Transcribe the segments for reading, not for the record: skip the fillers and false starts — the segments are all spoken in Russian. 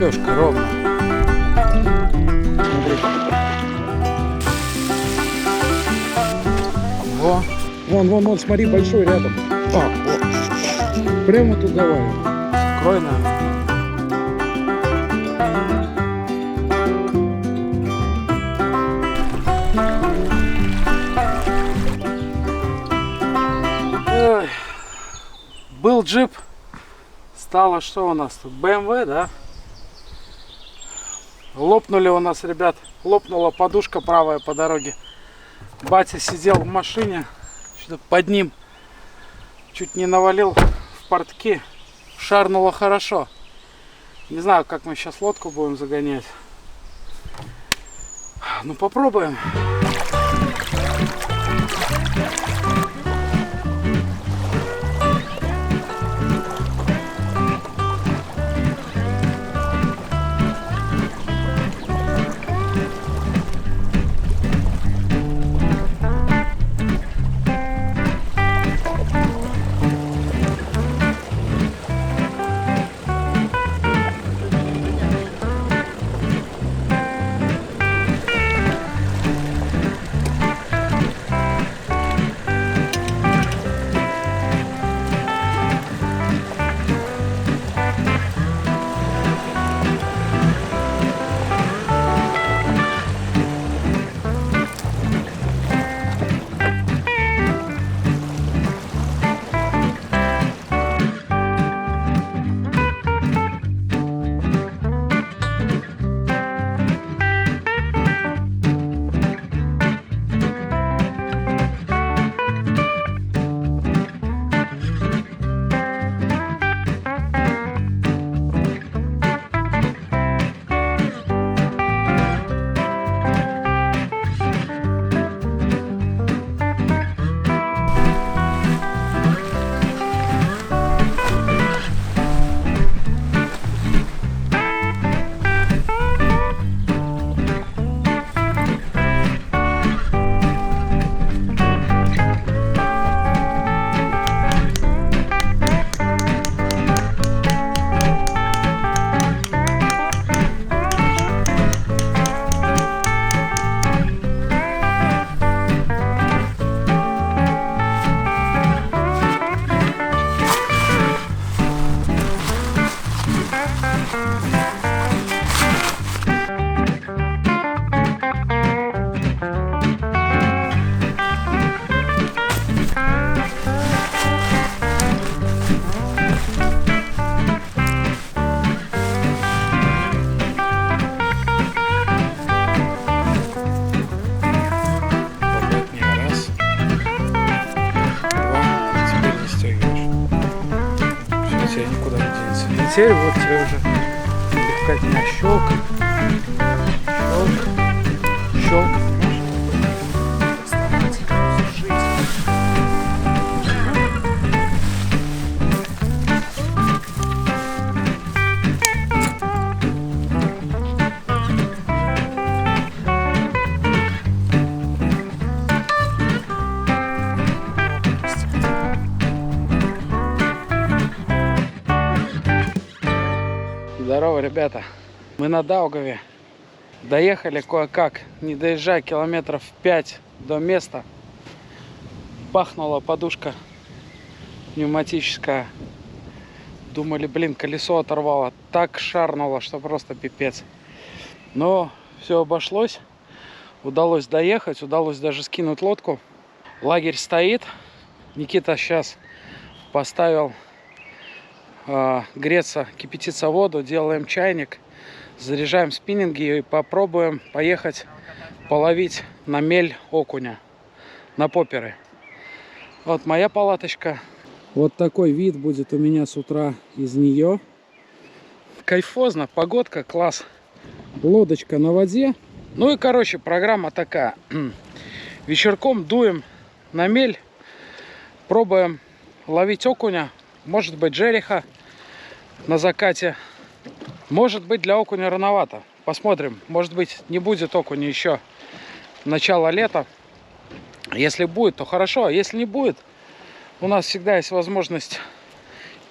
Лёшка, ровно. Во. Вон, смотри, большой рядом. А, вот. Прямо тут давай. Крой, наверное. Ой. Был джип. Стало что у нас тут? BMW, да? Лопнули у нас, ребят. Лопнула подушка правая по дороге. Батя сидел в машине. Что-то под ним чуть не навалил в портки. Шарнуло хорошо. Не знаю, как мы сейчас лодку будем загонять. Ну, попробуем. Теперь вот тебе уже легкотня щелк, щелк. Здорово, ребята. Мы на Даугаве. Доехали кое-как, не доезжая километров 5 до места. Пахнула подушка пневматическая. Думали, блин, колесо оторвало. Так шарнуло, что просто пипец. Но все обошлось. Удалось доехать, удалось даже скинуть лодку. Лагерь стоит. Никита сейчас поставил греться, кипятиться воду, делаем чайник, заряжаем спиннинги и попробуем поехать половить на мель окуня, на поперы. Вот моя палаточка. Вот такой вид будет у меня с утра из нее. Кайфозно, погодка, класс. Лодочка на воде. Ну и, короче, программа такая. Вечерком дуем на мель, пробуем ловить окуня, может быть жереха на закате. Может быть, для окуня рановато. Посмотрим. Может быть, не будет окуня еще начало лета. Если будет, то хорошо. А если не будет, у нас всегда есть возможность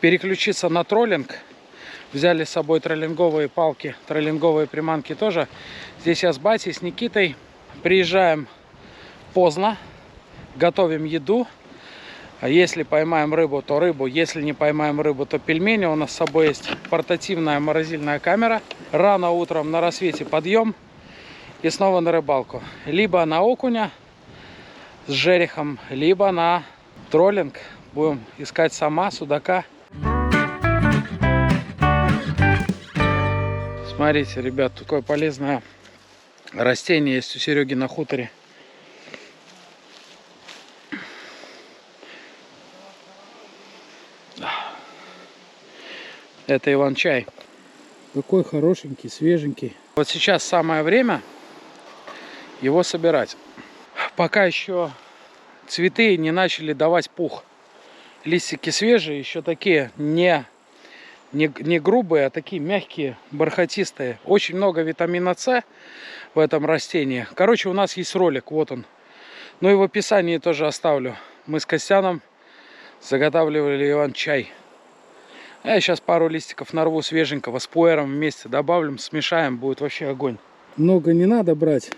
переключиться на троллинг. Взяли с собой троллинговые палки, троллинговые приманки тоже. Здесь я с батей, с Никитой. Приезжаем поздно, готовим еду. А если поймаем рыбу, то рыбу. Если не поймаем рыбу, то пельмени. У нас с собой есть портативная морозильная камера. Рано утром на рассвете подъем и снова на рыбалку. Либо на окуня с жерехом, либо на троллинг. Будем искать сама, судака. Смотрите, ребят, такое полезное растение есть у Сереги на хуторе. Это иван-чай. Какой хорошенький, свеженький. Вот сейчас самое время его собирать. Пока еще цветы не начали давать пух. Листики свежие, еще такие не грубые, а такие мягкие, бархатистые. Очень много витамина С в этом растении. Короче, у нас есть ролик, вот он. Ну и в описании тоже оставлю. Мы с Костяном заготавливали иван-чай. А я сейчас пару листиков нарву свеженького с пуэром вместе добавим, смешаем, будет вообще огонь. Много не надо брать.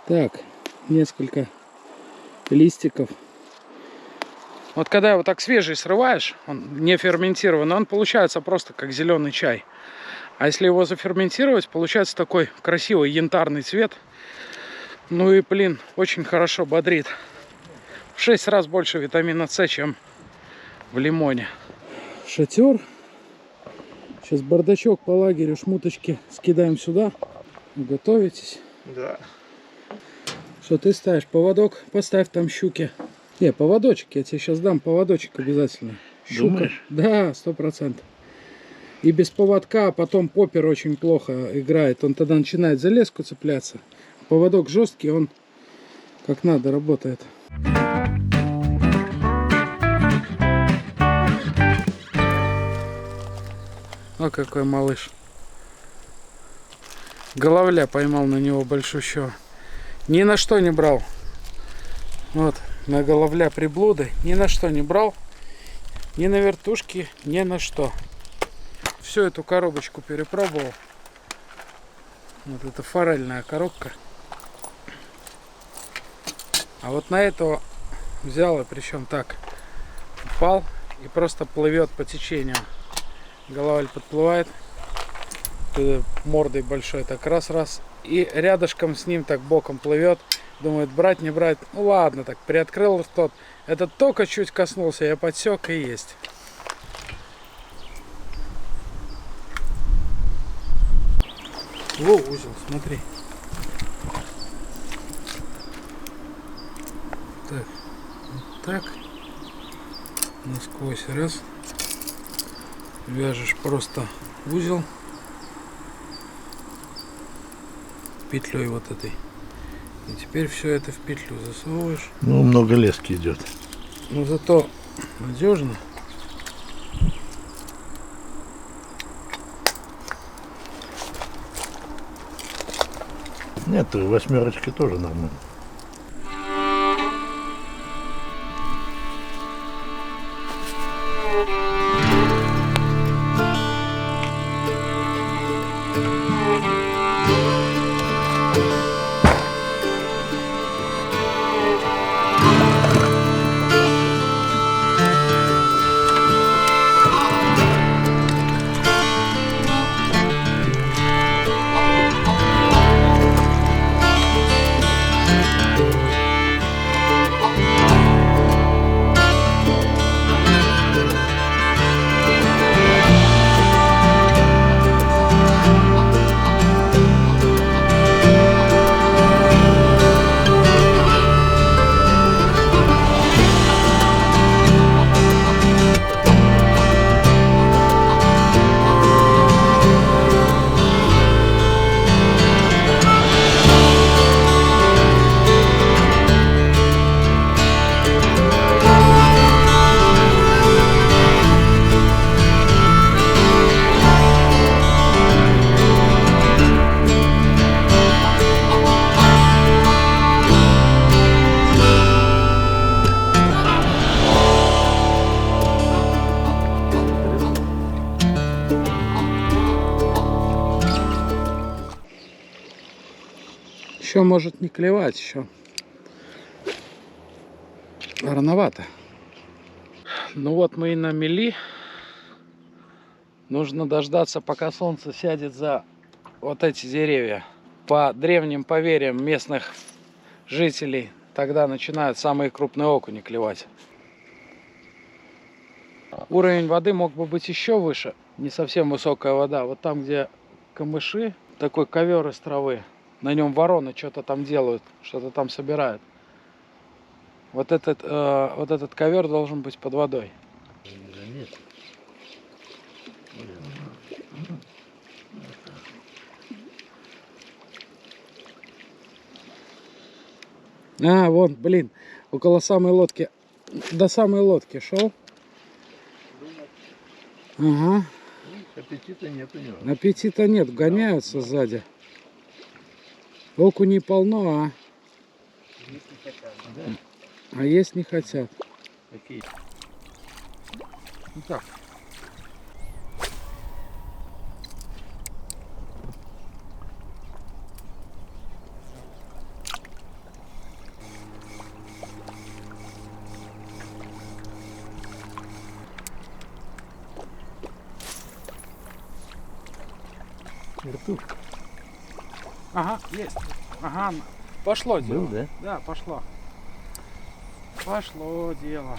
Так, несколько листиков. Вот когда его так свежий срываешь, он не ферментированный, он получается просто как зеленый чай. А если его заферментировать, получается такой красивый янтарный цвет. Ну и, блин, очень хорошо бодрит. В 6 раз больше витамина С, чем в лимоне. Шатер. Сейчас бардачок по лагерю, шмуточки скидаем сюда. Готовитесь? Да. Что ты ставишь? Поводок поставь там щуки. Не, поводочек, я тебе сейчас дам поводочек обязательно. Щука. Думаешь? Да, 100%. И без поводка потом поппер очень плохо играет. Он тогда начинает за леску цепляться. Поводок жесткий, он как надо работает. О, какой малыш. Головля поймал на него большущего. Ни на что не брал. Вот, на головля приблуды. Ни на что не брал. Ни на вертушки, ни на что. Всю эту коробочку перепробовал. Вот это форельная коробка. А вот на этого взял, и причем так упал и просто плывет по течению. Головаль подплывает мордой большой, так раз-раз. И рядышком с ним так боком плывет. Думает, брать, не брать. Ну ладно, так приоткрыл тот. Этот только чуть коснулся, я подсек и есть. Во, узел, смотри. Так, вот так. Насквозь раз. Вяжешь просто узел петлей вот этой. И теперь все это в петлю засовываешь. Ну, много лески идет. Но зато надежно. Нет, восьмерочка тоже нормально. Еще может не клевать, еще рановато. Ну вот мы и на мели. Нужно дождаться, пока солнце сядет за вот эти деревья. По древним поверьям местных жителей, тогда начинают самые крупные окуни клевать. Уровень воды мог бы быть еще выше. Не совсем высокая вода. Вот там, где камыши, такой ковер из травы. На нем вороны что-то там делают, что-то там собирают. Вот этот ковер должен быть под водой. А, вон, блин, около самой лодки. До самой лодки шел. Ага. Аппетита нет у него. Аппетита нет, гоняются сзади. Окуней полно, а есть не хотят. Какие? Ну так. Вертушка. Ага, есть. Ага, пошло дело. Был, да? Да, пошло. Пошло дело.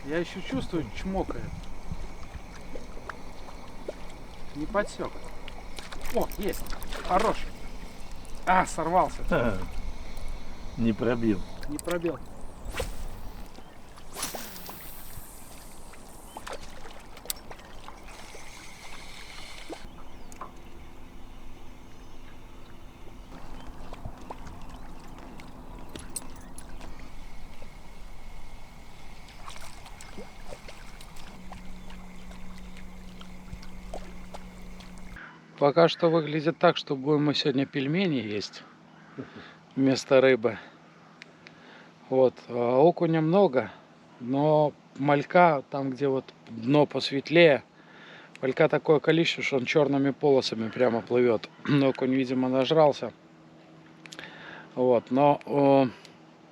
Я еще чувствую, чмокает. Не подсек. О, есть. Хорош. А, сорвался. Ха-ха. Не пробил. Не пробил. Пока что выглядит так, что будем мы сегодня пельмени есть вместо рыбы. Вот, окуня много, но малька, там где вот дно посветлее, малька такое количество, что он черными полосами прямо плывет. Окунь, видимо, нажрался. Вот, но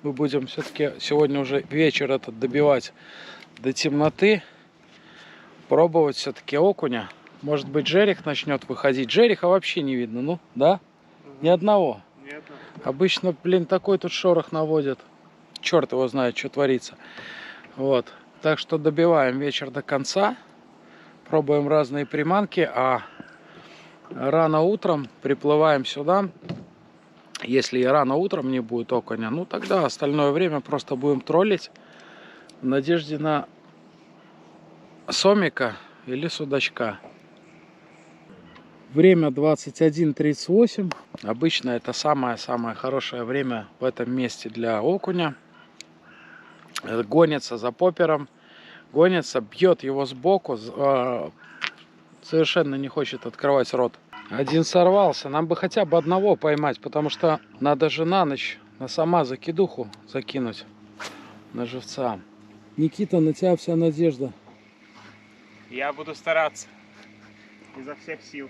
мы будем все-таки сегодня уже вечер этот добивать до темноты, пробовать все-таки окуня. Может быть, жерех начнет выходить. Жереха вообще не видно, ну, да? Ни одного. Нет. Обычно, блин, такой тут шорох наводит. Черт его знает, что творится. Вот. Так что добиваем вечер до конца. Пробуем разные приманки. А рано утром приплываем сюда. Если и рано утром не будет окуня, ну тогда остальное время просто будем троллить в надежде на сомика или судачка. Время 21:38. Обычно это самое-самое хорошее время в этом месте для окуня. Гонится за попером, гонится, бьет его сбоку, совершенно не хочет открывать рот. Один сорвался, нам бы хотя бы одного поймать, потому что надо же на ночь на сама закидуху закинуть на живца. Никита, на тебя вся надежда. Я буду стараться изо всех сил.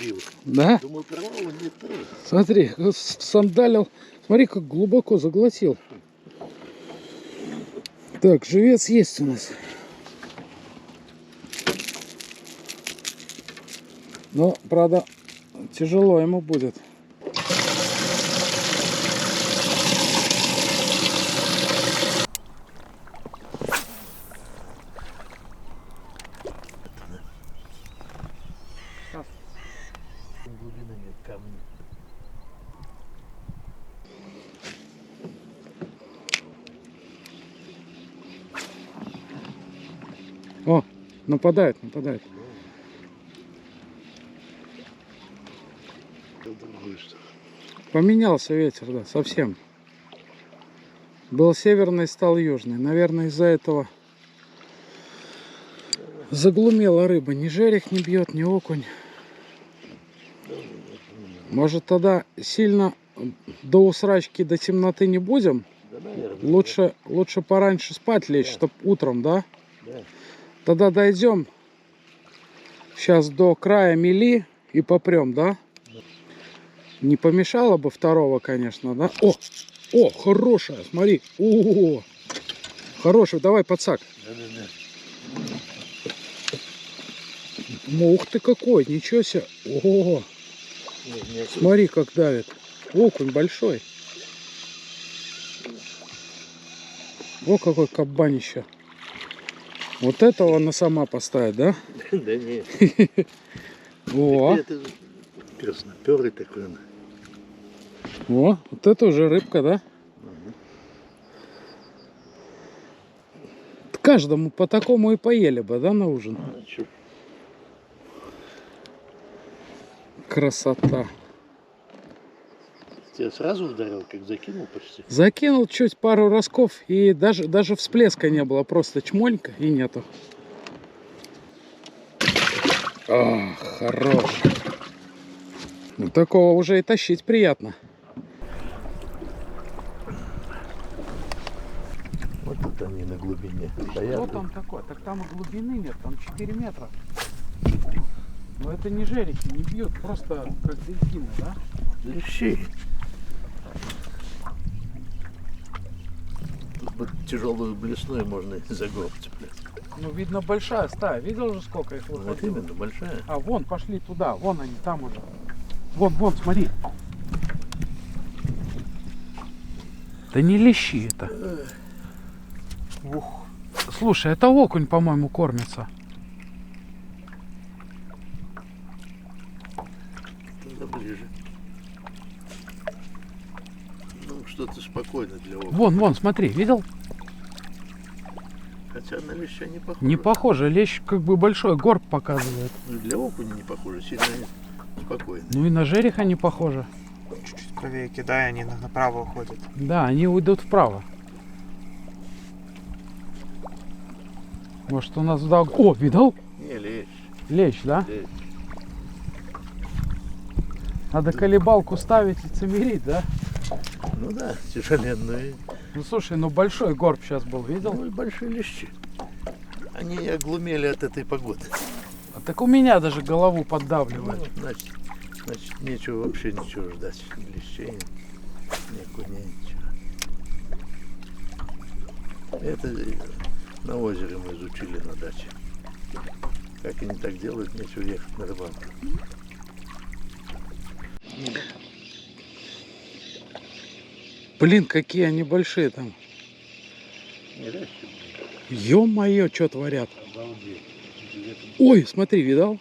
Бил. Да? Думаю, порвал, а нет, порвал. Смотри, сандалил. Смотри, как глубоко заглотил. Так, живец есть у нас. Но, правда, тяжело ему будет. Глубины нет камня. О, нападает. Поменялся ветер, да, совсем. Был северный, стал южный. Наверное, из-за этого заглумела рыба. Ни жерех не бьет, ни окунь. Может, тогда сильно до усрачки, до темноты не будем? Да, наверное. Лучше пораньше спать лечь, Да. чтоб утром, да? Да. Тогда дойдем, Сейчас до края мели и попрем, да? Не помешало бы второго, конечно, да? О, хорошая, смотри. О, хорошая, давай подсак. Да-да-да. Ну, ух ты какой, ничего себе. О, Не, смотри, как давит. Окунь большой. О, какой кабанище. Вот этого она сама поставит, да? да не. О, Это красноперый такой он. о, вот это уже рыбка, да? Каждому по такому и поели бы, да, на ужин? А чё? Красота. Тебя сразу ударил, как закинул почти? Закинул чуть пару разков и даже всплеска не было, просто чмонька и нету. А, хорош. Ну, такого уже и тащить приятно. Вот тут они на глубине стоят. Что там такое? Так там и глубины нет, там 4 метра. Но это не жерехи, не бьют, просто как дельфины, да? Лещи. Тут бы тяжелую блесную можно и за голову цеплять. Ну, видно, большая стая. Видел же, сколько их Вот выходило? именно, большая. А, вон, пошли туда, вон они, там уже. Вон, смотри. Да не лещи это. Ух. Слушай, это окунь, по-моему, кормится. Туда ближе. Ну, что-то спокойно для окуня. Вон, смотри, видел? Хотя на леща не похоже. Не похоже, лещ как бы большой, горб показывает. Ну, для окуня не похоже, сильно спокойно. Ну и на жереха не похоже. Чуть-чуть правее кидая, они направо уходят. Да, они уйдут вправо. Может, у нас вдал... О, видал? Не, лещ. Лещ, да? Лещ. Надо колебалку ставить и цемерить, да? Ну да, тяжеленные. Ну слушай, ну большой горб сейчас был, видел? Ну и большие лещи. Они оглумели от этой погоды. А так у меня даже голову Ну, поддавливает. значит, нечего вообще ничего ждать. Ни лещей, ни окуней, ничего. Это на озере мы изучили на даче. Как они так делают, нечего ехать на рыбалку. Блин, какие они большие там. Ё-моё, что творят. Обалдеть. Ой, смотри, видал?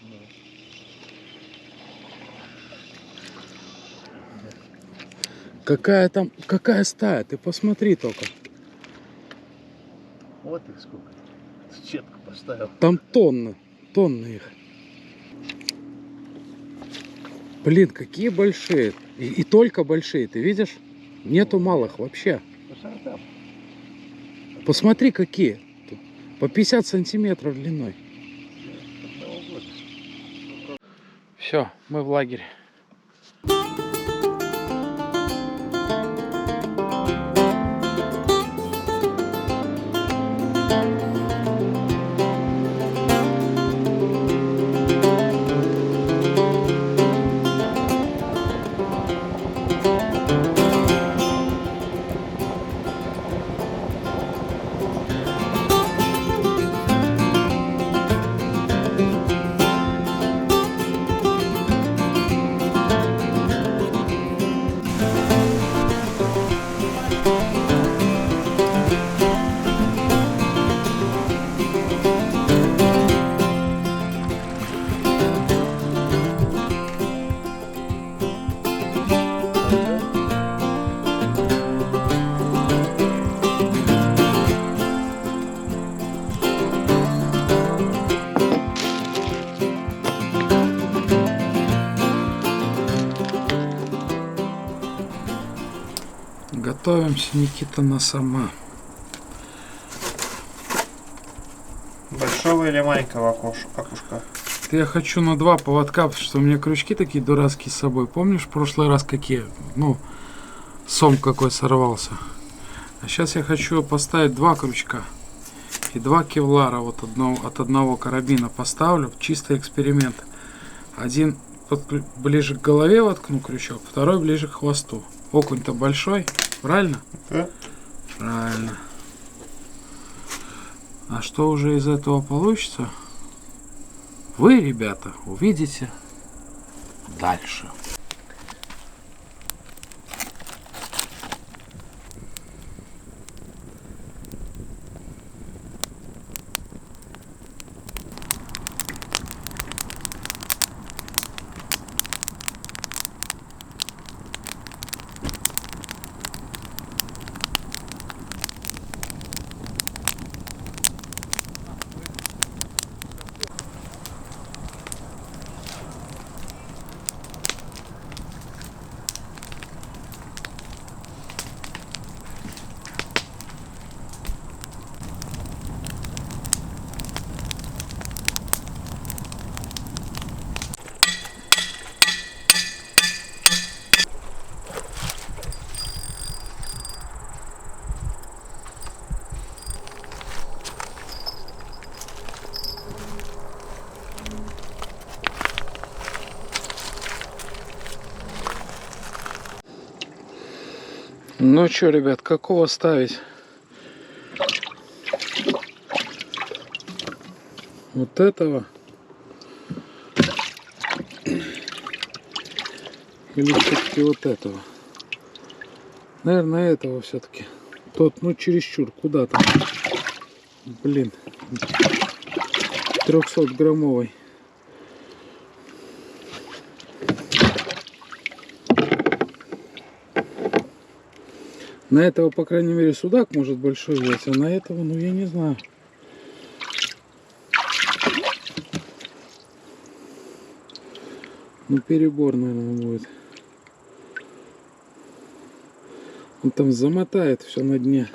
Какая стая, ты посмотри только. Вот их сколько. Сетку поставил. Там тонны их. Блин, какие большие. И только большие, ты видишь? Нету малых вообще. По сортам. Посмотри, какие. Тут по 50 сантиметров длиной. Все, мы в лагере. Готовимся, Никита, на сама. Большого или маленького окушка? Я хочу на 2 поводка, потому что у меня крючки такие дурацкие с собой. Помнишь, в прошлый раз какие? Ну, сом какой сорвался. А сейчас я хочу поставить 2 крючка. и 2 кевлара вот от одного карабина поставлю. Чисто эксперимент. Один ближе к голове воткну крючок, второй ближе к хвосту. Окунь-то большой, правильно? Да. Правильно. А что уже из этого получится, вы, ребята, увидите дальше. Ну что, ребят, какого ставить? Вот этого? Или все-таки вот этого? Наверное, этого все-таки. Тот, ну, чересчур. Куда там? Блин. 300-граммовый. На этого, по крайней мере, судак может большой взять, а на этого, ну, я не знаю. Ну, перебор, наверное, будет. Он там замотает все на дне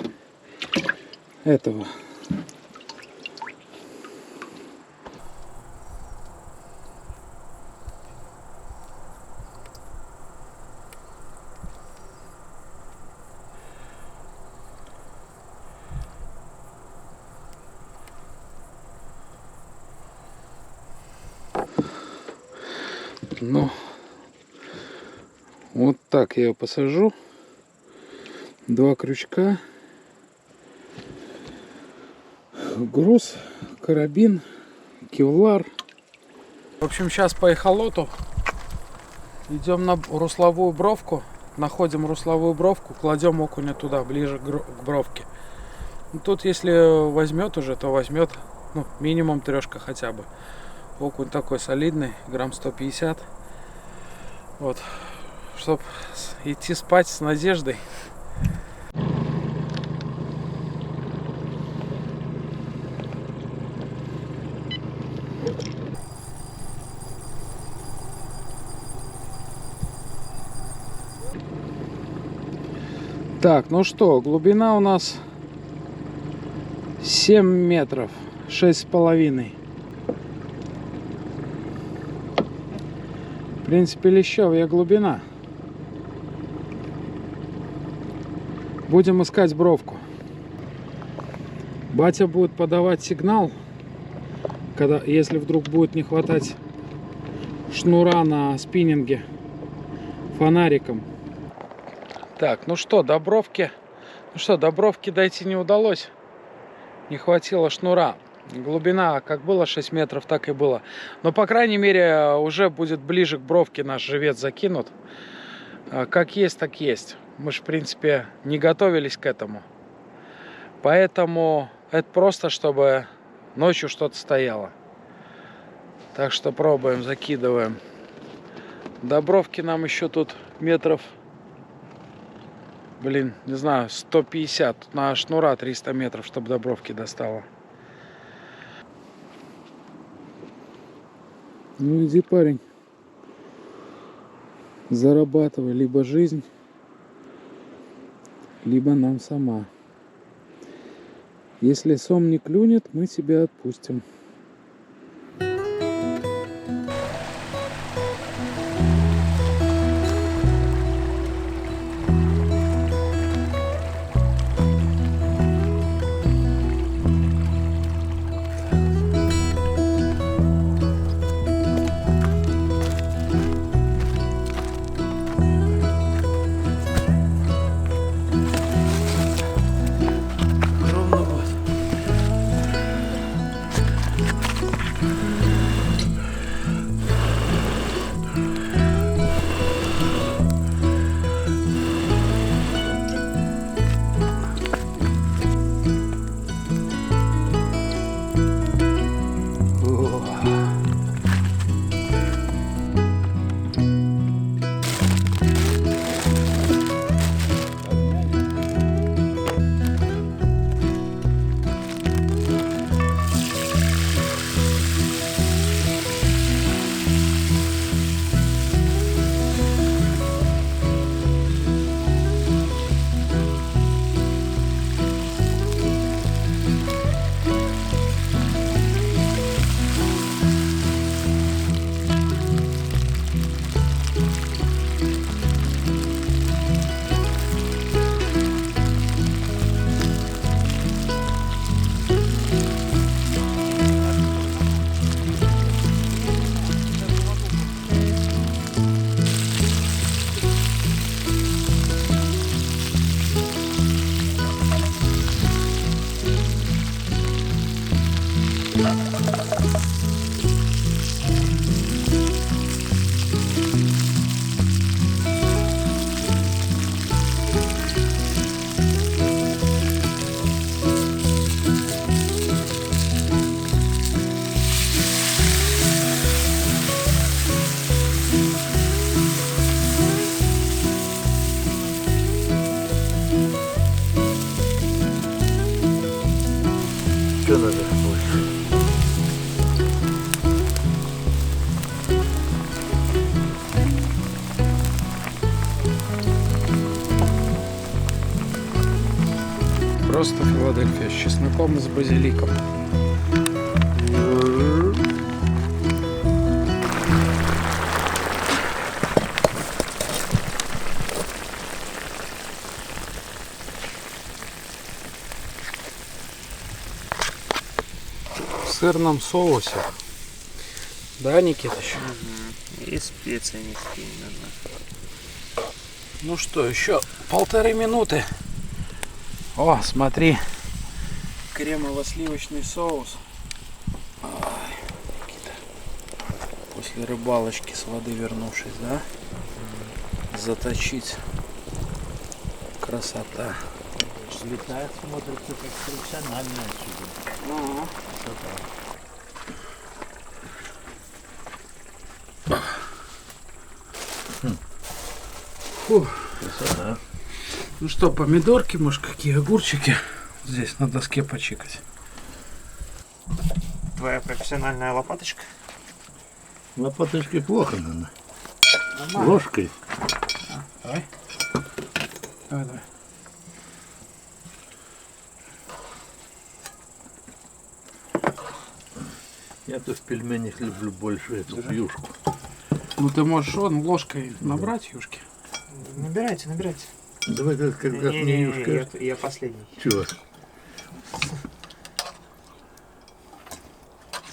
этого. Ну, вот так я ее посажу. 2 крючка. Груз, карабин, кевлар. В общем, сейчас по эхолоту идем на русловую бровку. Находим русловую бровку, кладем окуня туда, ближе к бровке. Тут, если возьмет уже, то возьмет, ну, минимум 3 хотя бы. Окунь такой солидный, грамм 150. Вот, чтоб идти спать с надеждой. Так, ну что, глубина у нас 7 метров, 6,5. В принципе, лещевая глубина. Будем искать бровку. Батя будет подавать сигнал, если вдруг будет не хватать шнура на спиннинге фонариком. Так, ну что, до бровки дойти не удалось. Не хватило шнура. Глубина как было 6 метров, так и было. Но, по крайней мере, уже будет ближе к бровке наш живец закинут. Как есть, так есть. Мы же, в принципе, не готовились к этому. Поэтому это просто, чтобы ночью что-то стояло. Так что пробуем, закидываем. До бровки нам еще тут метров, блин, не знаю, 150. Тут на шнура 300 метров, чтобы до бровки достало. Ну иди, парень, зарабатывай либо жизнь, либо нам сама. Если сом не клюнет, мы тебя отпустим. уже надо больше. Просто Филадельфия с чесноком и с базиликом. В сырном соусе. Да, Никитыч? И специи никакие не нужны. Ну что, еще 1,5 минуты. О, смотри. Кремово-сливочный соус. Ай, Никита. После рыбалочки с воды вернувшись, да? Заточить. Красота. Летает, смотрится как профессионально отсюда. Фух. Красота. Ну что, помидорки, может, какие огурчики? Здесь на доске почикать. Твоя профессиональная лопаточка? Лопаточкой плохо надо. Нормально. Ложкой. Давай. Давай. Я-то в пельменях люблю больше эту юшку. Ну ты можешь ложкой набрать юшки. Набирайте, набирайте. Давай как раз мне юшка. Я последний. Чего?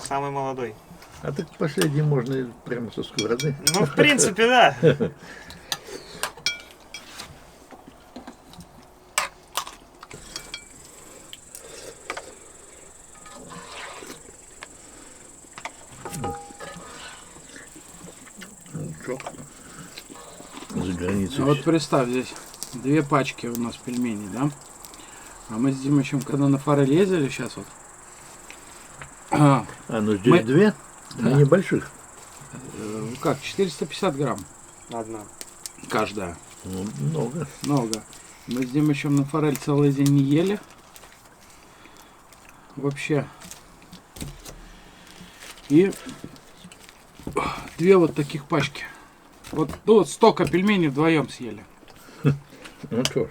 Самый молодой. А так последний можно и прямо со сковороды. Ну, в принципе, да. За границей. Ну, вот представь, здесь 2 пачки у нас пельменей, да? А мы с Димычем, когда на форель ездили, сейчас вот. Ну здесь две? Да. Они больших. Как, 450 грамм Одна. каждая. Ну, много. Много. Мы с Димычем на форель целый день не ели. Вообще. И 2 вот таких пачки. Вот, ну, вот столько пельменей вдвоем съели. Ну что ж.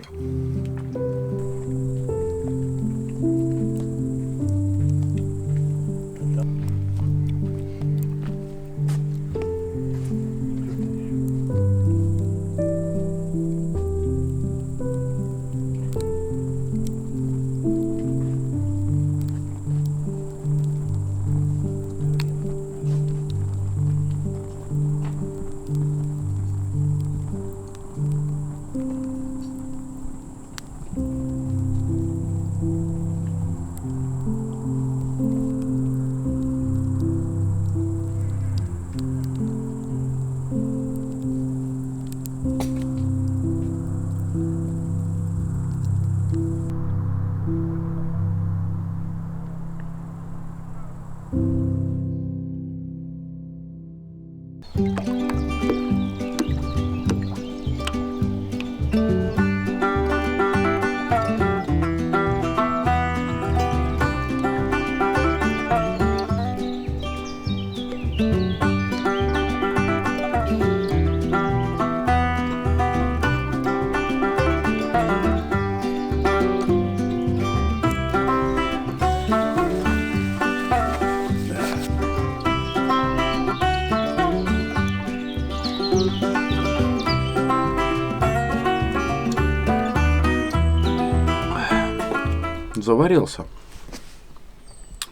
Заварился.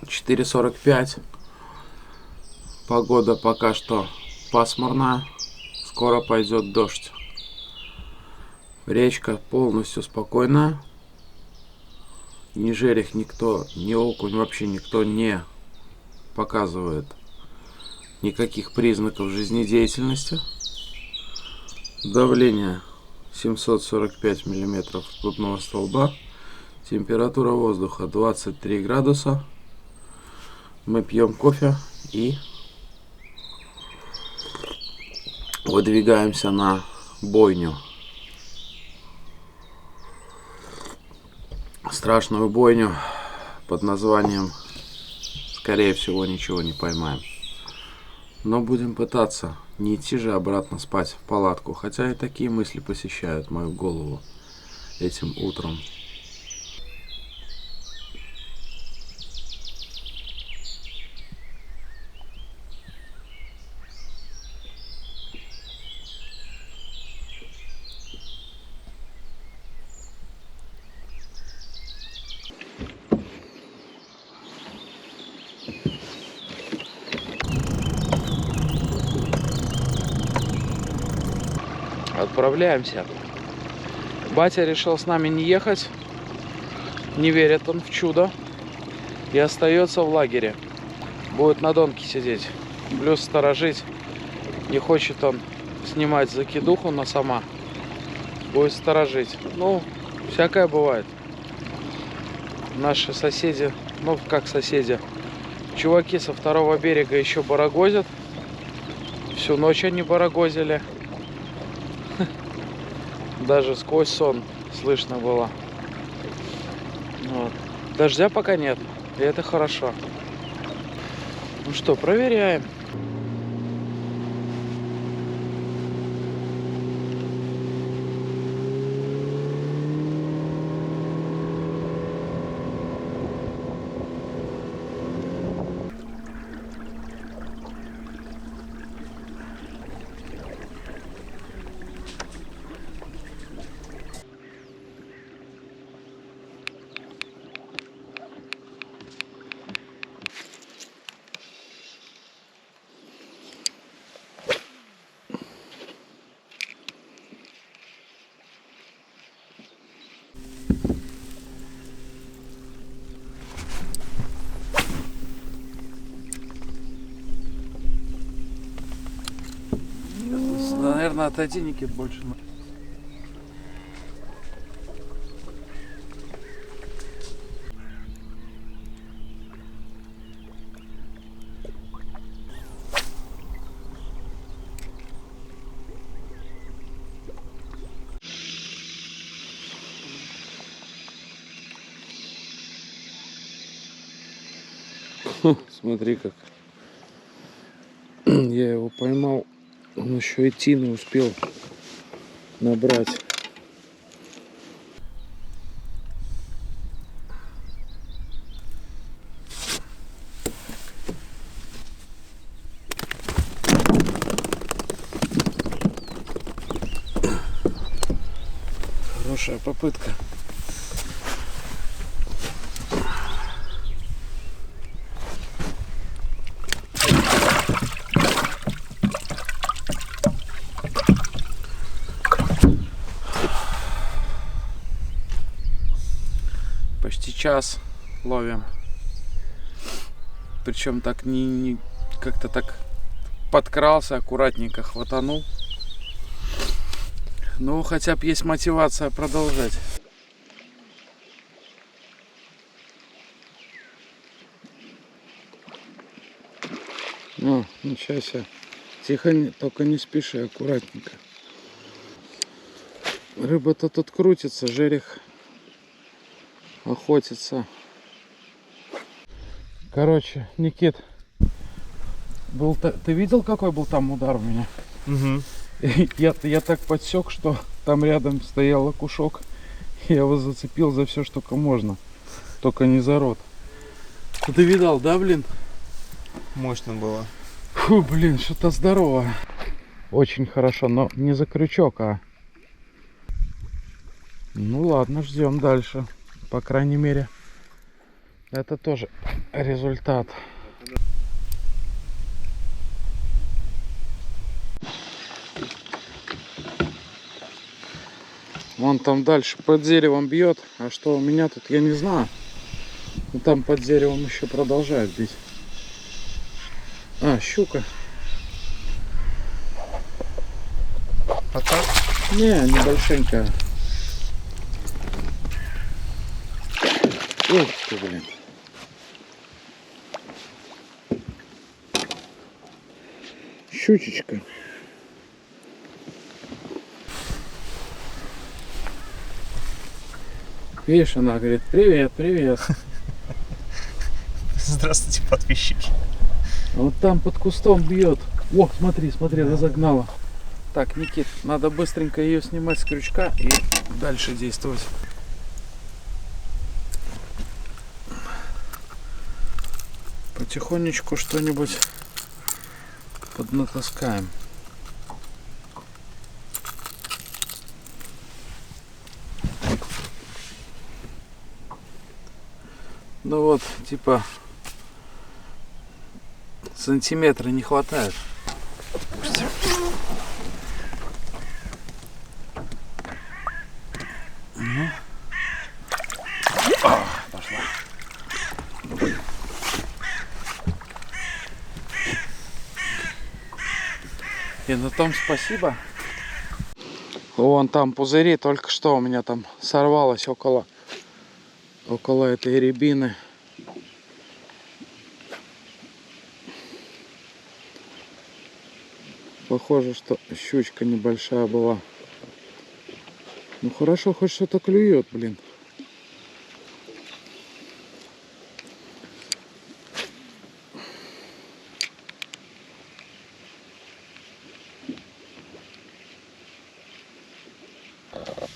4:45. Погода пока что пасмурная. Скоро пойдет дождь. Речка полностью спокойная. Ни жерех никто, ни окунь, вообще никто не показывает никаких признаков жизнедеятельности. Давление 745 миллиметров ртутного столба. Температура воздуха 23 градуса. Мы пьем кофе и выдвигаемся на бойню. Страшную бойню под названием скорее всего, ничего не поймаем. Но будем пытаться. Не идти же обратно спать в палатку. Хотя и такие мысли посещают мою голову этим утром. Отправляемся. Батя решил с нами не ехать. Не верит он в чудо. И остается в лагере. Будет на донке сидеть. Плюс сторожить. Не хочет он снимать закидуху на сама. Будет сторожить. Ну, всякое бывает. Наши соседи, ну как соседи, чуваки со второго берега еще барагозят. Всю ночь они барагозили. Даже сквозь сон слышно было. Вот. Дождя пока нет, и это хорошо. Ну что, проверяем. Наверное, отойди, Никит, больше. Смотри как. Я его поймал. Он еще идти не успел набрать. Хорошая попытка. Почти час ловим. Причем так не как-то так подкрался, аккуратненько хватанул. Ну, хотя бы есть мотивация продолжать. Ну, ничего себе. Тихо, только не спеши, аккуратненько. Рыба-то тут крутится, жерех охотится. Короче, Никит, ты видел, какой был там удар у меня? Угу. Я так подсек, что там рядом стоял окушок. Я его зацепил за все, что можно. Только не за рот. Ты видал, да, блин? Мощно было. Фу, блин, что-то здорово. Очень хорошо, но не за крючок, а... Ну ладно, ждем дальше. По крайней мере, это тоже результат. Вон там дальше под деревом бьет. А что у меня тут, я не знаю. Но там под деревом еще продолжает бить. А, щука. А так? Не, небольшенькая. Ух ты, блин. Щучечка. Видишь, она говорит: привет, привет. Здравствуйте, подписчики. Вот там под кустом бьет. О, смотри, смотри, разогнала. Так, Никит, надо быстренько ее снимать с крючка и дальше действовать. Потихонечку что-нибудь поднатаскаем. Ну вот, типа сантиметра не хватает. Допустим. Ну. Пошла. И на том спасибо. Вон там пузыри, только что у меня там сорвалось около этой рябины. Похоже, что щучка небольшая была. Ну хорошо, хоть что-то клюет, блин.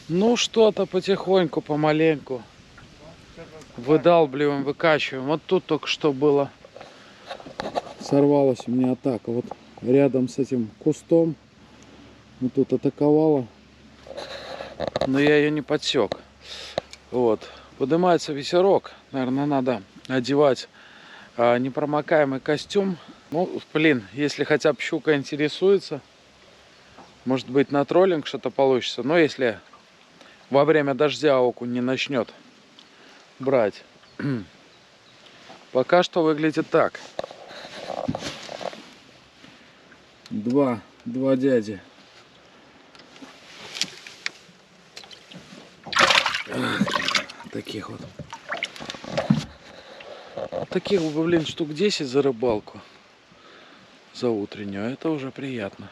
Ну что-то потихоньку, помаленьку выдалбливаем, выкачиваем. Вот тут только что было. Сорвалась у меня атака. Вот рядом с этим кустом. Вот тут атаковала. Но я ее не подсек. Вот. Поднимается ветерок. Наверное, надо одевать непромокаемый костюм. Ну, блин, если хотя бы щука интересуется, может быть, на троллинг что-то получится. Но если во время дождя окунь не начнет брать. Пока что выглядит так. Два дяди. Таких вот. Таких, блин, штук 10 за рыбалку. За утреннюю. Это уже приятно.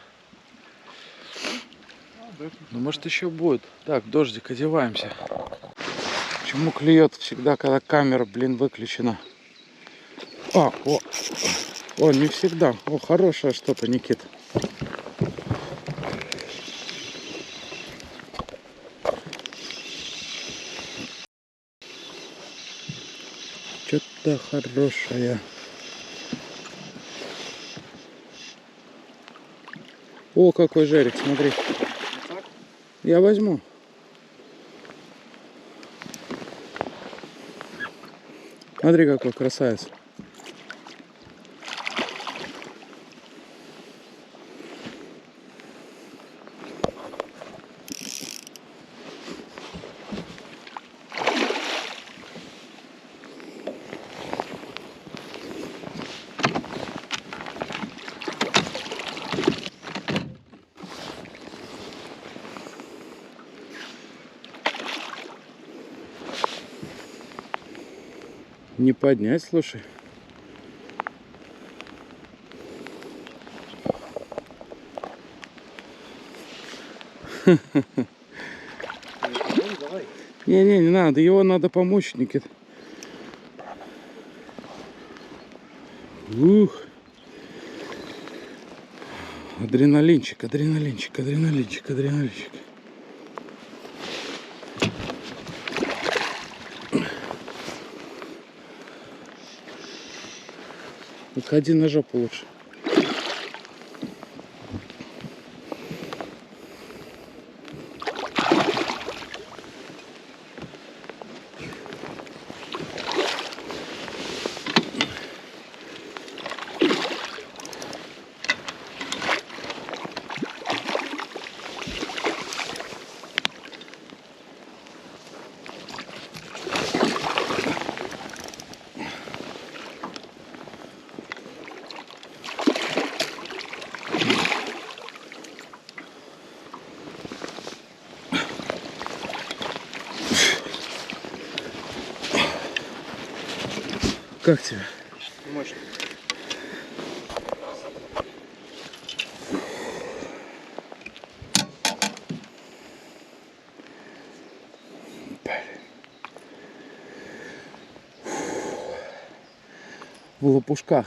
Ну, может, еще будет. Так, дождик, одеваемся. Почему клюет всегда, когда камера, блин, выключена? О, не всегда. О, хорошее что-то, Никит. Что-то хорошее. О, какой жерик, смотри. Я возьму. Смотри, какой красавец. Не поднять, слушай. Не надо, его надо помочь, Никит. Ух. Адреналинчик. Выходи на жопу лучше. Как тебе? Мощно. в лопушках.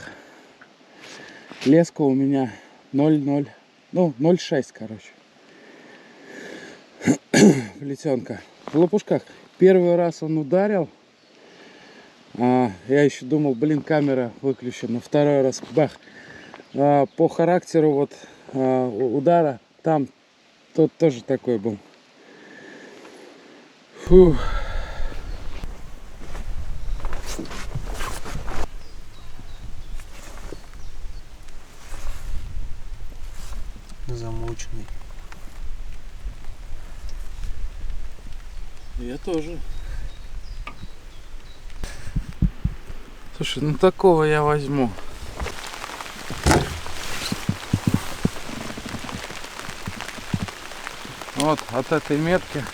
Леска у меня 0,0, ну 0,6, короче. Плетенка. В лопушках. Первый раз он ударил. Я еще думал, блин, камера выключена. Второй раз бах. По характеру вот удара там тот тоже такой был. Фух. Замученный. Я тоже. Слушай, ну такого я возьму. Вот от этой метки.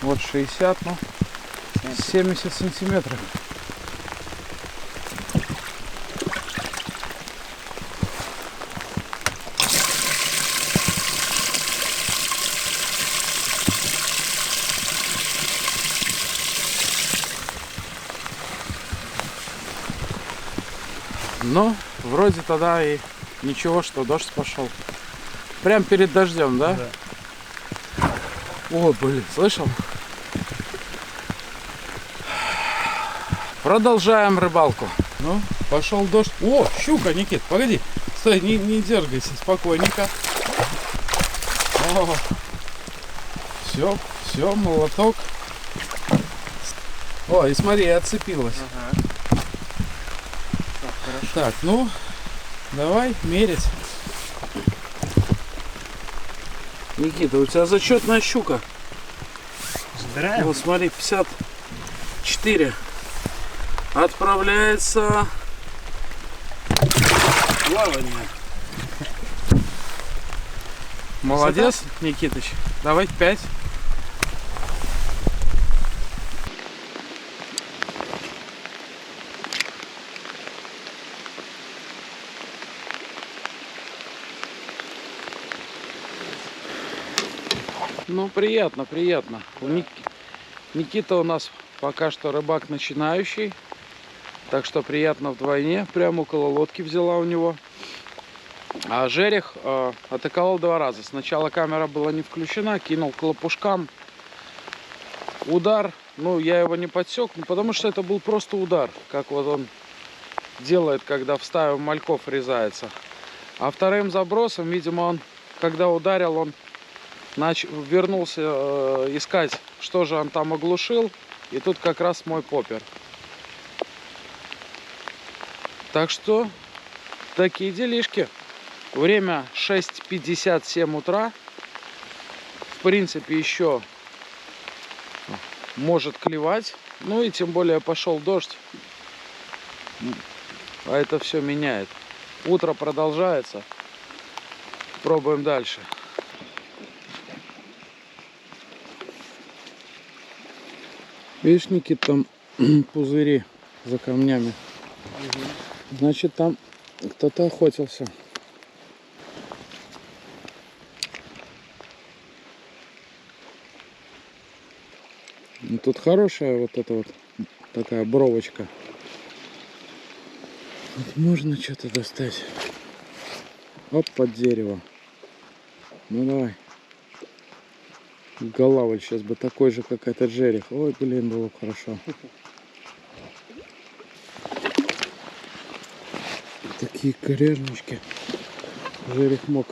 Вот 60, ну 70 сантиметров. Ну, вроде тогда и ничего, что дождь пошел. Прям перед дождем, да? Да. О, блин, слышал? Продолжаем рыбалку. Ну, пошел дождь. О, щука, Никит, погоди. Стой, не дергайся, спокойненько. Все, молоток. О, и смотри, отцепилась. Ага. Так, хорошо. Так, ну, давай мерить. Никита, у тебя зачетная щука. Забираем? Вот смотри, 54. Отправляется в плавание. Молодец, Никитыч. Давай 5. Ну, приятно, приятно. Никита у нас пока что рыбак начинающий. Так что приятно вдвойне. Прямо около лодки взяла у него. А жерех атаковал 2 раза. Сначала камера была не включена, кинул к лопушкам. Удар, ну я его не подсек, потому что это был просто удар. Как вот он делает, когда в стаю мальков врезается. А вторым забросом, видимо, он, когда ударил, он вернулся искать, что же он там оглушил. И тут как раз мой поппер. Так что такие делишки. Время 6:57 утра. В принципе, еще может клевать. Ну и тем более пошел дождь. А это все меняет. Утро продолжается. Пробуем дальше. Видишь, Никит, там пузыри за камнями. Значит, там кто-то охотился. Ну, тут хорошая вот эта вот такая бровочка. Вот можно что-то достать. Оп, под дерево. Ну давай. Голавль сейчас бы такой же, как этот жерех. Ой, блин, было бы хорошо. Такие коряжнички. Жерех мог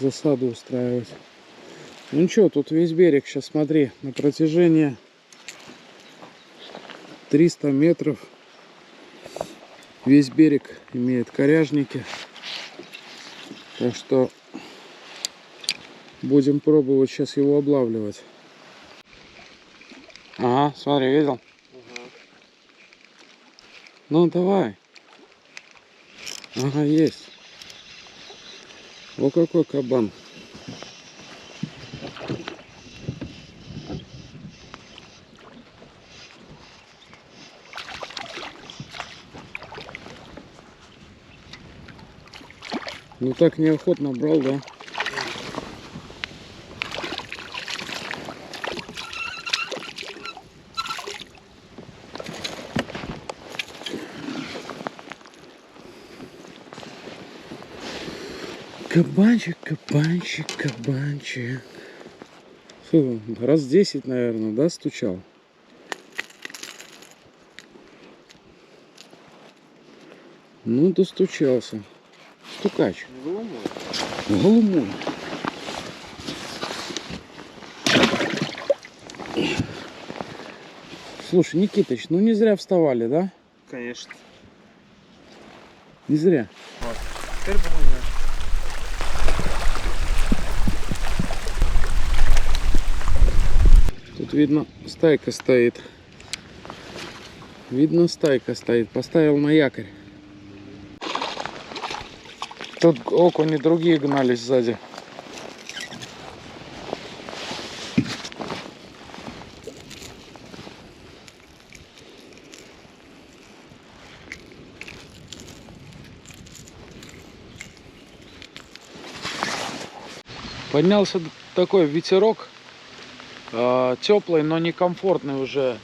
засаду устраивать. Ну ничего, тут весь берег, сейчас смотри, на протяжении 300 метров весь берег имеет коряжники. Так что будем пробовать сейчас его облавливать. Ага, смотри, видел? Ну давай. Ага, есть. О, какой кабан. Ну так неохотно брал, да? Кабанчик, кабанчик, кабанчик. Фу, раз 10, наверное, да, стучал? Ну, достучался. Стукач. Голумой. Слушай, Никитыч, ну не зря вставали, да? Конечно. Не зря. Вот. Теперь буду знать. Тут видно, стайка стоит. Видно, стайка стоит. Поставил на якорь. Тут окуни другие гнались сзади. Поднялся такой ветерок, теплый, но некомфортный уже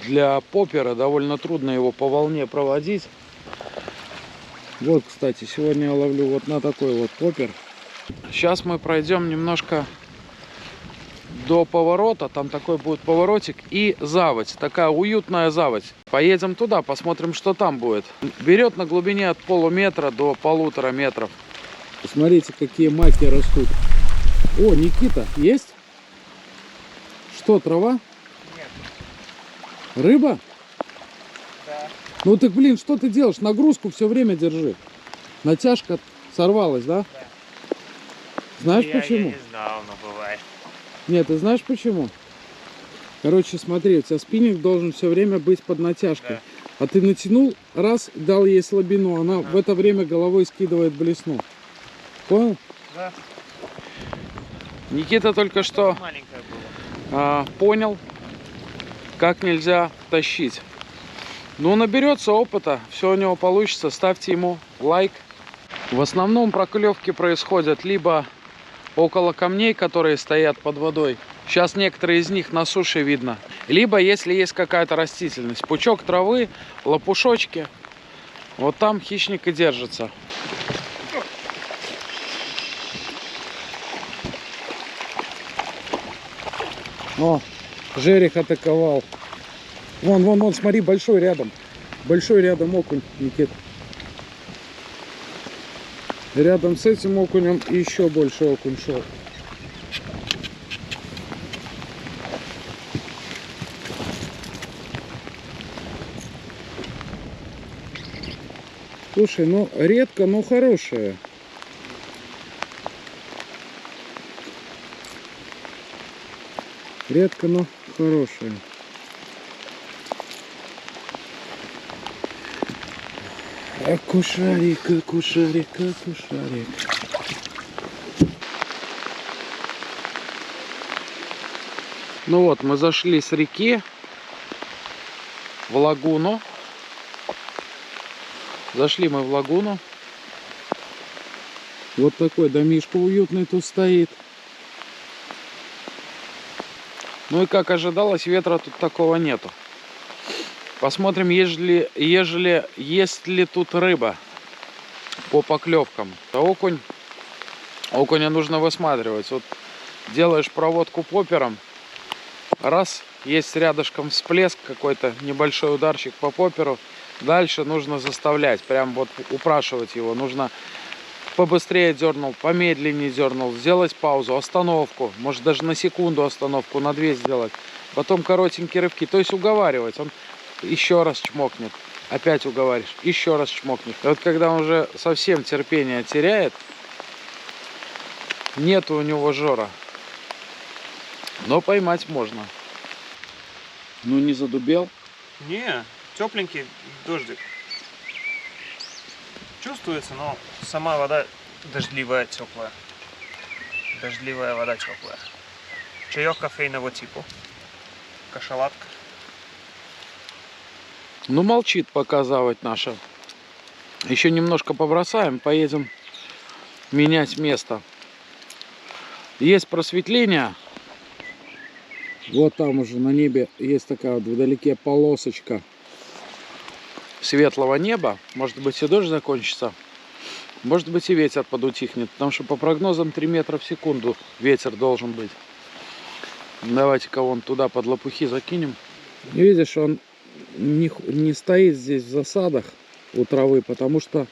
для поппера. Довольно трудно его по волне проводить. Вот, кстати, сегодня я ловлю вот на такой вот поппер. Сейчас мы пройдем немножко до поворота. Там такой будет поворотик и заводь. Такая уютная заводь. Поедем туда, посмотрим, что там будет. Берет на глубине от полуметра до 1,5 метров. Посмотрите, какие маки растут. О, Никита, есть? Что, трава? Нет. Рыба? Да. Ну так, блин, что ты делаешь? Нагрузку все время держи. Натяжка сорвалась, да? Да. Знаешь Я почему? не знал, но бывает. Нет, ты знаешь почему? Короче, смотри, у тебя спиннинг должен все время быть под натяжкой. Да. А ты натянул, раз, дал ей слабину, она в это время головой скидывает блесну. Понял? Да. Никита только что Маленькая была. понял, как нельзя тащить. Ну, наберется опыта, все у него получится. Ставьте ему лайк. В основном проклевки происходят либо около камней, которые стоят под водой. Сейчас некоторые из них на суше видно. Либо если есть какая-то растительность. Пучок травы, лопушочки. Вот там хищник и держится. О, жерех атаковал. Вон, смотри, большой рядом. Большой рядом окунь, Никит. Рядом с этим окунем еще больше окунь шел. Слушай, ну редко, но хорошая. Редко, но хорошая. Акушарик, акушарик, акушарик. Ну вот, мы зашли с реки в лагуну. Зашли мы в лагуну. Вот такой домишко уютный тут стоит. Ну и как ожидалось, ветра тут такого нету. Посмотрим, есть ли тут рыба по поклевкам. Окуня нужно высматривать. Вот делаешь проводку поппером, раз, есть рядышком всплеск какой-то, небольшой ударчик по попперу. Дальше нужно заставлять, прям вот упрашивать его. Нужно побыстрее дернул, помедленнее дернул, сделать паузу, остановку, может даже на секунду остановку, на 2 сделать. Потом коротенькие рывки, то есть уговаривать. Он еще раз чмокнет, опять уговариваешь, еще раз чмокнет. И вот когда он уже совсем терпение теряет, нету у него жора, но поймать можно. Ну не задубел? Не, тепленький дождик. Чувствуется, но сама вода дождливая, теплая. Дождливая вода теплая. Чаек кофейного типа. Кашалатка. Ну молчит пока заводь наша. Еще немножко побросаем, поедем менять место. Есть просветление. Вот там уже на небе есть такая вот вдалеке полосочка светлого неба. Может быть и дождь закончится. Может быть, и ветер подутихнет, потому что по прогнозам 3 метра в секунду ветер должен быть. Давайте-ка вон туда под лопухи закинем. Видишь, он не стоит здесь в засадах у травы, потому что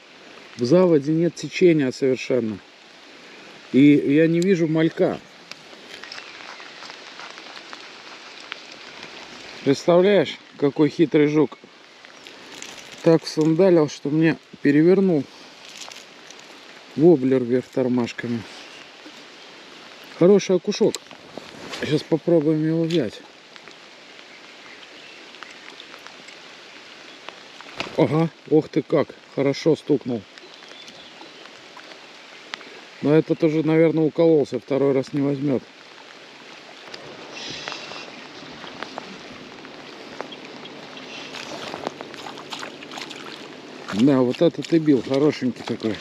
в заводе нет течения совершенно. И я не вижу малька. Представляешь, какой хитрый жук. Так всандалил, что мне перевернул воблер вверх тормашками. Хороший окушок. Сейчас попробуем его взять. Ага, ох ты как, хорошо стукнул. Но этот уже, наверное, укололся, второй раз не возьмет. Да, вот этот и бил, хорошенький такой.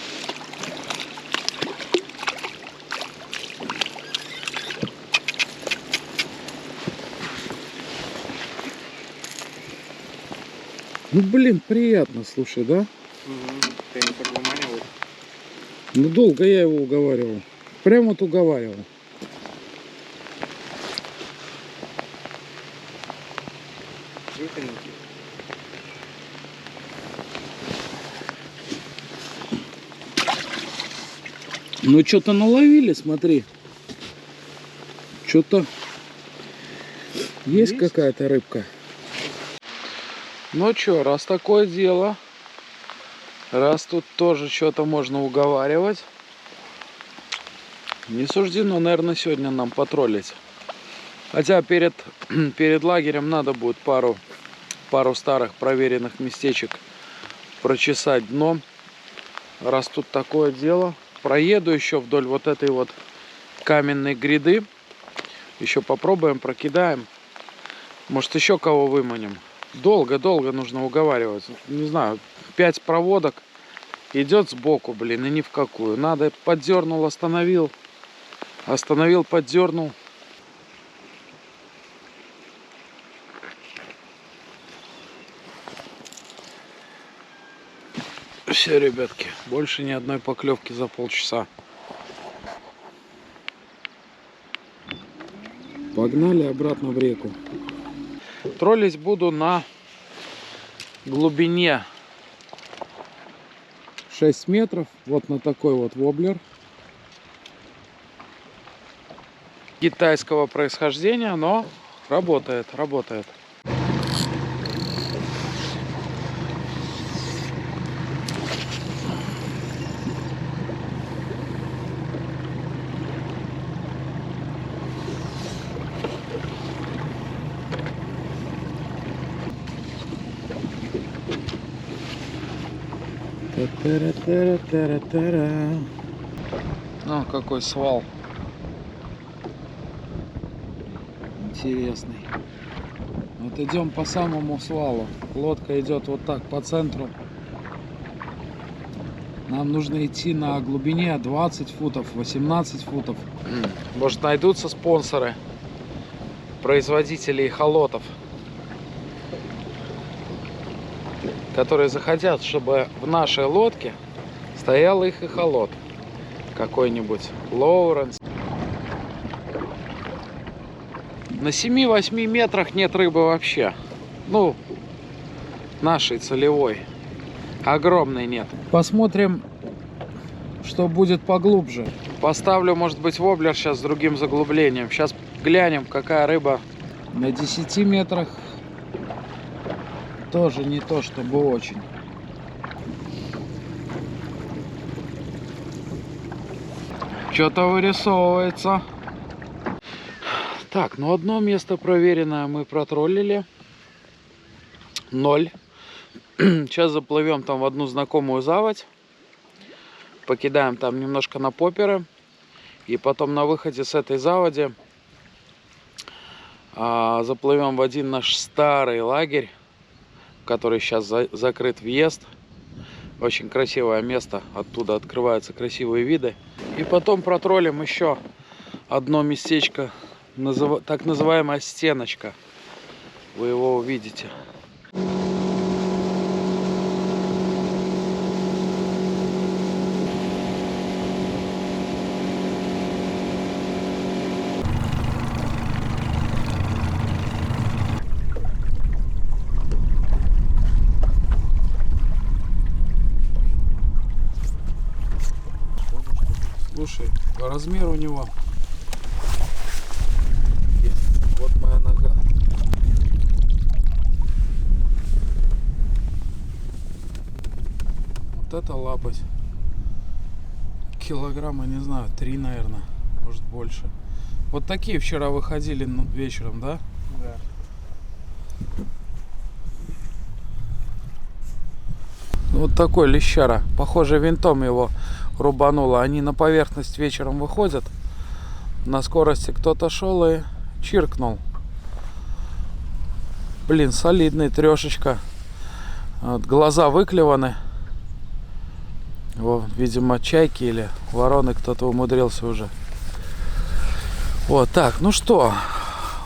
Ну, блин, приятно, слушай, да? Ты не так выманивал? Ну, долго я его уговаривал. Прям вот уговаривал. Жутенький. Ну, что-то наловили, смотри. Что-то есть какая-то рыбка. Ну что, раз такое дело, раз тут тоже что-то можно уговаривать, не суждено, наверное, сегодня нам потроллить. Хотя перед лагерем надо будет пару старых проверенных местечек прочесать дно. Раз тут такое дело, проеду еще вдоль вот этой вот каменной гряды. Еще попробуем, прокидаем. Может, еще кого выманим. Долго нужно уговаривать. Не знаю, 5 проводок идет сбоку, блин, и ни в какую. Надо, поддернул, остановил. Остановил, поддернул. Все, ребятки, больше ни одной поклевки за полчаса. Погнали обратно в реку. Троллить буду на глубине 6 метров. Вот на такой вот воблер. Китайского происхождения, но работает. Ну, какой свал. Интересный. Вот идем по самому свалу. Лодка идет вот так по центру. Нам нужно идти на глубине 20 футов, 18 футов. Может, найдутся спонсоры, производители эхолотов, которые захотят, чтобы в нашей лодке стоял их эхолот. Какой-нибудь Лоуренс. На 7-8 метрах нет рыбы вообще. Ну, нашей целевой. Огромной нет. Посмотрим, что будет поглубже. Поставлю, может быть, воблер сейчас с другим заглублением. Сейчас глянем, какая рыба. На 10 метрах тоже не то, чтобы очень. Что-то вырисовывается. Так, ну одно место проверенное мы протроллили. 0. Сейчас заплывем там в одну знакомую заводь. Покидаем там немножко на поперы. И потом на выходе с этой заводи заплывем в один наш старый лагерь, в который сейчас закрыт въезд. Очень красивое место. Оттуда открываются красивые виды. И потом протроллим еще одно местечко. Так называемая стеночка. Вы его увидите. Слушай, размер у него. Вот моя нога. Вот это лапоть. Килограмма, не знаю, 3, наверное. Может больше. Вот такие вчера выходили вечером, да? Да. Вот такой лещара. Похоже, винтом его рубануло. Они на поверхность вечером выходят. На скорости кто-то шел и чиркнул. Блин, солидный, трешечка. Вот, глаза выклеваны. Его, видимо, чайки или вороны кто-то умудрился уже. Вот так, ну что.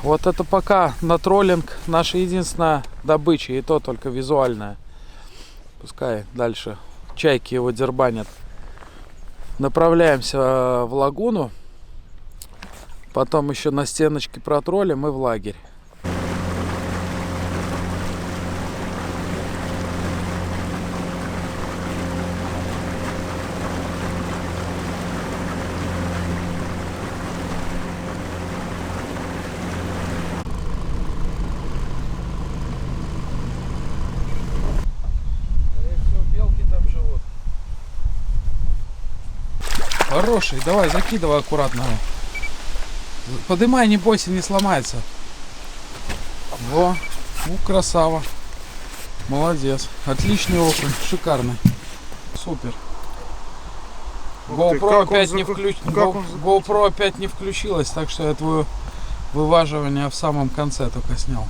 Вот это пока на троллинг наша единственная добыча. И то только визуальная. Пускай дальше чайки его дербанят. Направляемся в лагуну. Потом еще на стеночке протроллим и в лагерь. Хороший, давай, закидывай аккуратно. Подымай, не бойся, не сломается. Во, ну красава. Молодец. Отличный окунь, шикарный. Супер. GoPro опять не включилась, так что я твое вываживание в самом конце только снял.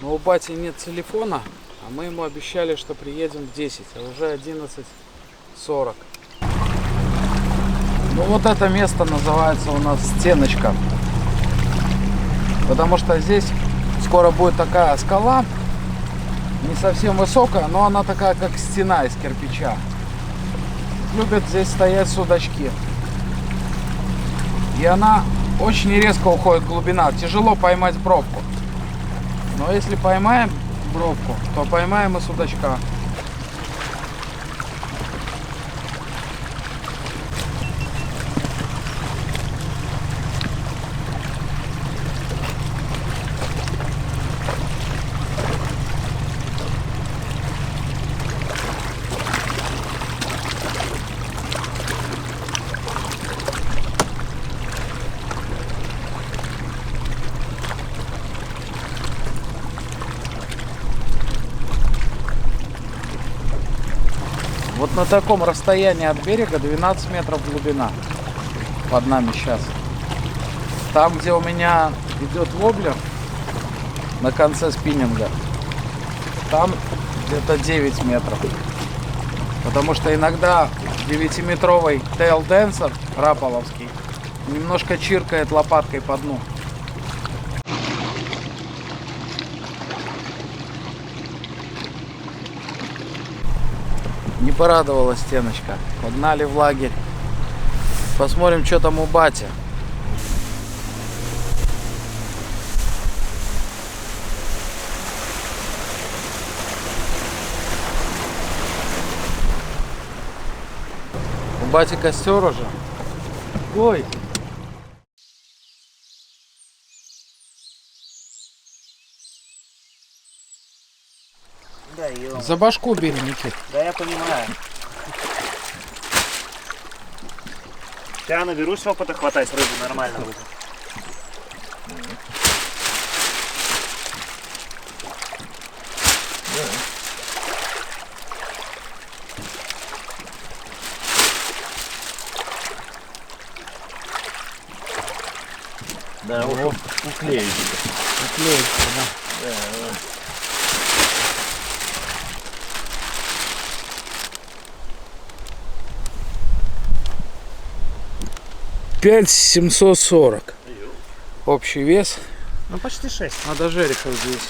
Но у бати нет телефона, а мы ему обещали, что приедем в 10, а уже 11:40. Ну вот это место называется у нас стеночка. Потому что здесь скоро будет такая скала, не совсем высокая, но она такая как стена из кирпича. Любят здесь стоять судачки. И она очень резко уходит глубина, тяжело поймать бровку. Но если поймаем бровку, то поймаем и судачка. Вот на таком расстоянии от берега 12 метров глубина под нами сейчас. Там, где у меня идет воблер на конце спиннинга, там где-то 9 метров. Потому что иногда 9-метровый тейл-денсер раполовский немножко чиркает лопаткой по дну. Не порадовала стеночка. Погнали в лагерь. Посмотрим, что там у бати. У бати костер уже. Ой. Да, ё. За башку бери, Никит. Да, я понимаю. Я наберусь опыта, хватать рыбу нормально будет. Да, вот уклеится. Уклеится, да. Да. 5740. Общий вес. Ну почти 6. Надо жереха здесь.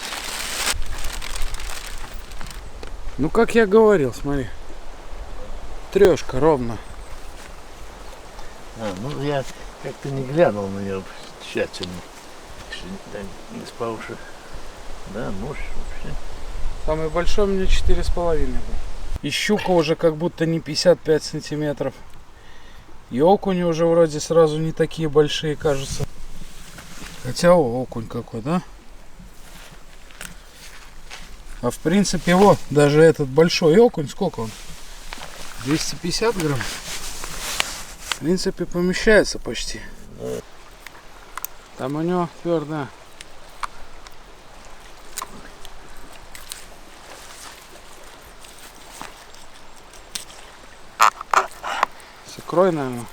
Ну как я говорил, смотри. Трешка ровно. А, ну я как-то не глянул на нее тщательно. Да, не спавши. Да, нож вообще. Самый большой у меня 4,5 был. И щука уже как будто не 55 сантиметров. И окуни уже вроде сразу не такие большие, кажется. Хотя окунь какой, да? А в принципе, вот, даже этот большой окунь, сколько он? 250 грамм? В принципе, помещается почти. Там у него твердая. С икрой, наверное.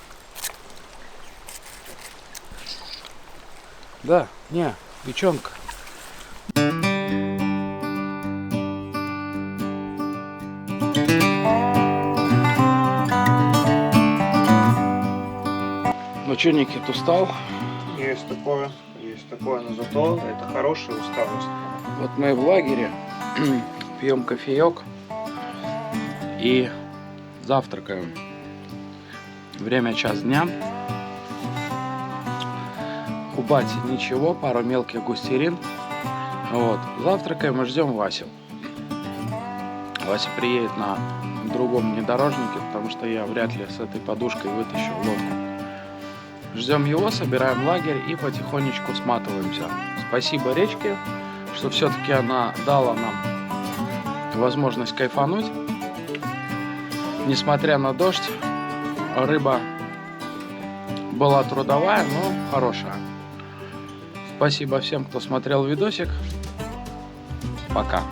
Да, не, печенка. Ну что, Никит, устал? Есть такое, но зато это хорошая усталость. Вот мы в лагере пьем кофеек и завтракаем. Время час дня. У бати ничего, пару мелких густерин. Вот. Завтракаем и ждем Васю. Вася приедет на другом внедорожнике, потому что я вряд ли с этой подушкой вытащу лодку. Ждем его, собираем лагерь и потихонечку сматываемся. Спасибо речке, что все-таки она дала нам возможность кайфануть. Несмотря на дождь, рыба была трудовая, но хорошая. Спасибо всем, кто смотрел видосик. Пока.